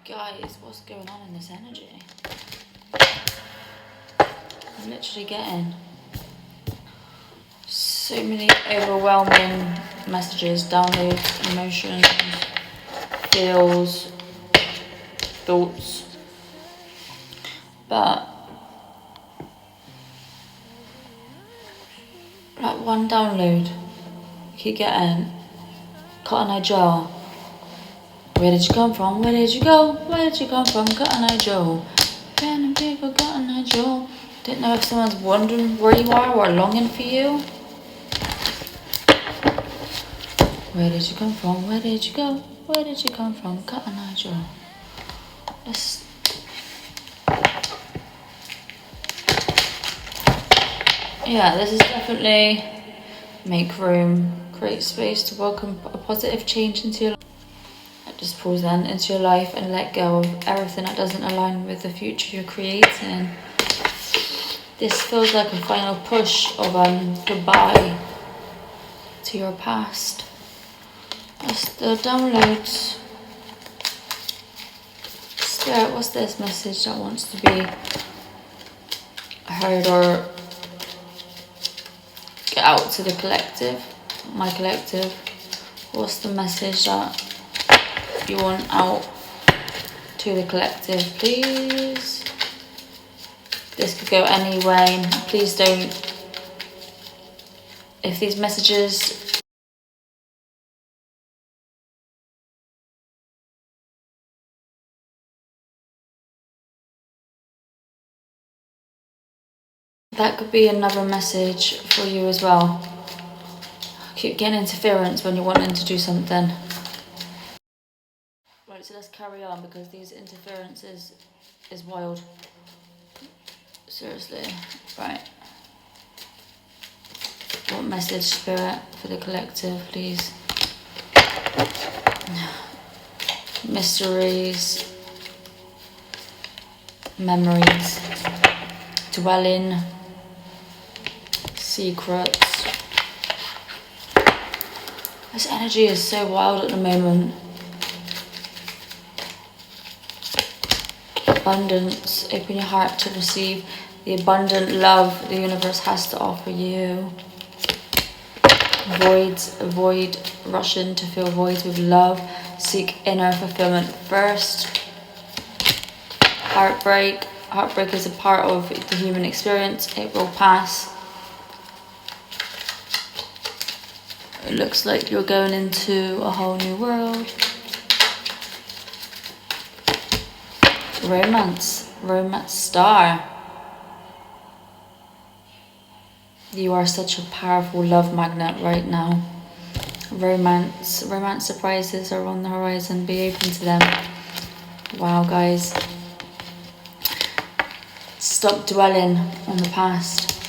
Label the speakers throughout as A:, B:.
A: Guys, what's going on in this energy? I'm literally getting so many overwhelming messages, downloads, emotions, feels, thoughts. But like one download, I keep getting Cotton Eye Joe. Where did you come from? Where did you go? Where did you come from? Cotton Eye Joe. Random people, Cotton Eye Joe. Don't know if someone's wondering where you are or longing for you. Where did you come from? Where did you go? Where did you come from? Cotton Eye Joe. Yeah, this is definitely make room, create space to welcome a positive change into your life. Just pause then into your life and let go of everything that doesn't align with the future you're creating. This feels like a final push of goodbye to your past. That's the downloads. Spirit, what's this message that wants to be heard or get out to the collective, my collective? What's the message that you want out to the collective, please? This could go any way. Please don't, if these messages that could be another message for you as well. Keep getting interference when you're wanting to do something. Right, so let's carry on because these interferences is wild. Seriously. Right. What message, Spirit, for the collective, please? Mysteries, memories, dwelling, secrets. This energy is so wild at the moment. Abundance, open your heart to receive the abundant love the universe has to offer you. Avoid rushing to fill voids with love. Seek inner fulfillment first. Heartbreak is a part of the human experience. It will pass. It looks like you're going into a whole new world. Romance star. You are such a powerful love magnet right now. Romance surprises are on the horizon. Be open to them. Wow, guys. Stop dwelling on the past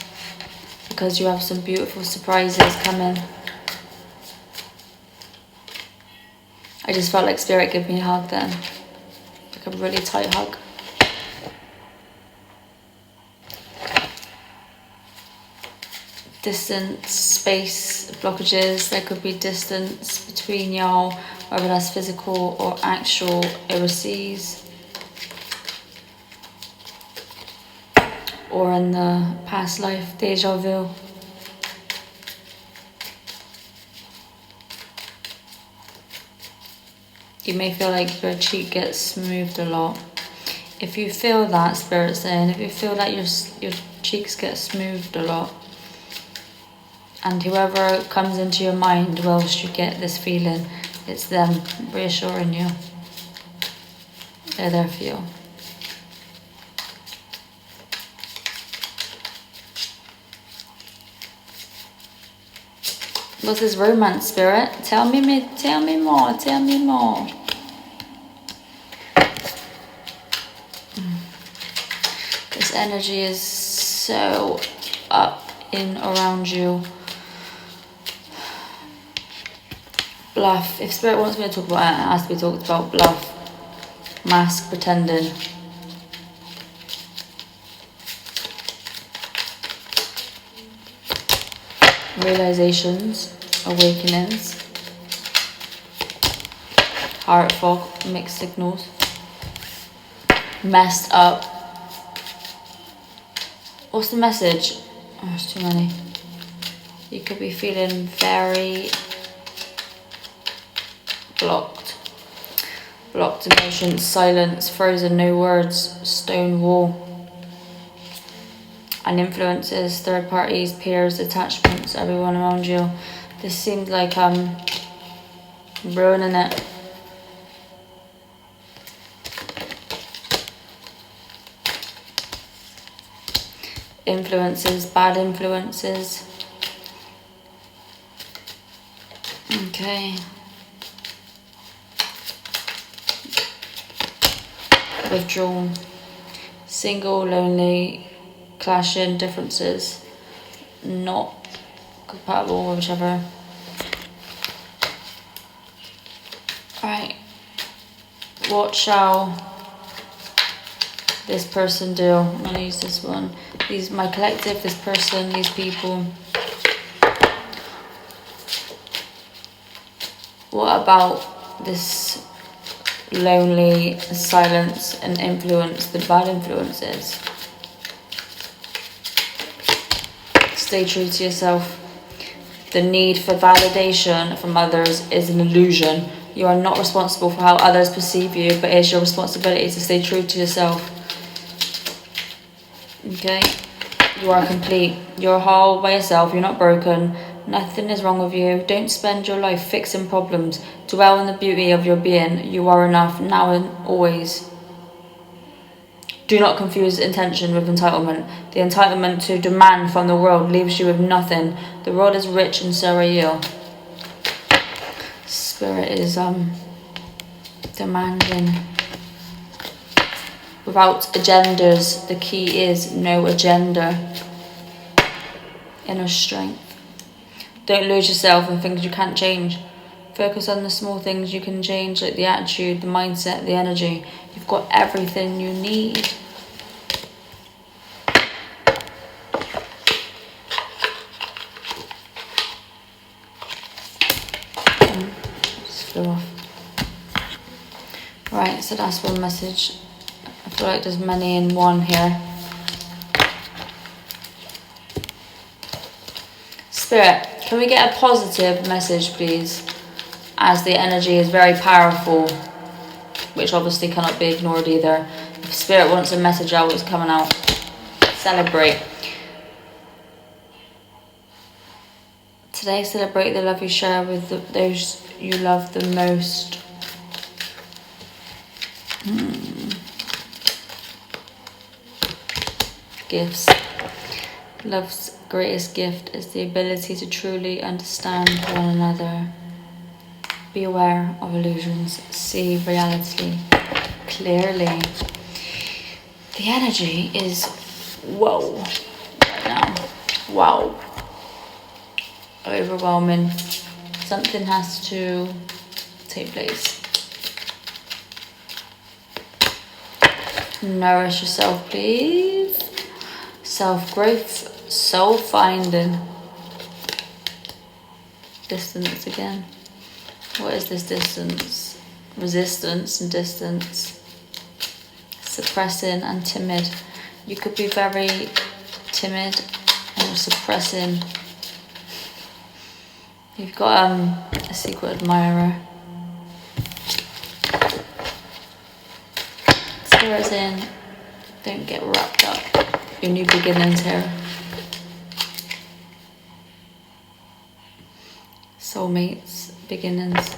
A: because you have some beautiful surprises coming. I just felt like Spirit gave me a hug then. Like a really tight hug. Distance, space, blockages. There could be distance between y'all, whether that's physical or actual overseas. Or in the past life, deja vu. You may feel like your cheek gets smoothed a lot. If you feel that, Spirit's saying, if you feel that your cheeks get smoothed a lot, and whoever comes into your mind whilst you get this feeling, it's them reassuring you. They're there for you. What's this romance, Spirit? Tell me more. This energy is so up in around you. Bluff. If Spirit wants me to talk about it, it has to be talked about. Bluff. Mask, pretending. Realizations, awakenings. Heart fog, mixed signals. messed up. What's the message? Oh, it's too many. You could be feeling very blocked. Blocked emotions, silence, frozen, no words, stone wall. And influences, third parties, peers, attachments, everyone around you. This seems like ruining it. Influences, bad influences. Okay. Withdrawn. Single, lonely, clashing, differences. Not compatible, whichever. Alright. What shall this person do? I'm gonna use this one. My collective, this person, these people. What about this lonely silence and influence, the bad influences? Stay true to yourself. The need for validation from others is an illusion. You are not responsible for how others perceive you, but it's your responsibility to stay true to yourself. Okay? You are complete. You're whole by yourself. You're not broken. Nothing is wrong with you. Don't spend your life fixing problems. Dwell in the beauty of your being. You are enough, now and always. Do not confuse intention with entitlement. The entitlement to demand from the world leaves you with nothing. The world is rich and so are you. Spirit is demanding. Without agendas, the key is no agenda. Inner strength. Don't lose yourself in things you can't change. Focus on the small things you can change, like the attitude, the mindset, the energy. You've got everything you need. Just flew off. Right, so that's one message. I feel like there's many in one here. Spirit, can we get a positive message, please? As the energy is very powerful, which obviously cannot be ignored either. If Spirit wants a message out, it's coming out. Celebrate. Today, celebrate the love you share with those you love the most. Gifts. Love's greatest gift is the ability to truly understand one another. Be aware of illusions. See reality clearly. The energy is whoa right now. Wow. Overwhelming. Something has to take place. Nourish yourself, please. Self-growth, soul-finding. Distance again. What is this distance? Resistance and distance. Suppressing and timid. You could be very timid and suppressing. You've got a secret admirer. Spirit's in. Don't get wrapped up. Your new beginnings here. Soulmates, beginnings.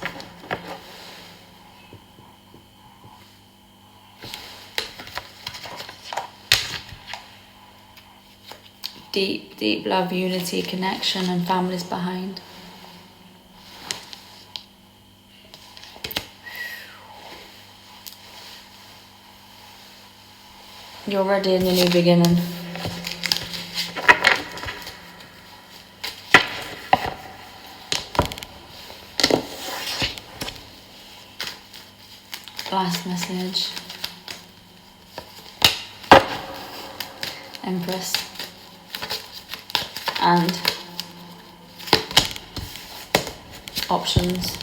A: Deep, deep love, unity, connection, and families behind. You're ready in your new beginning. Last message. Empress. And options.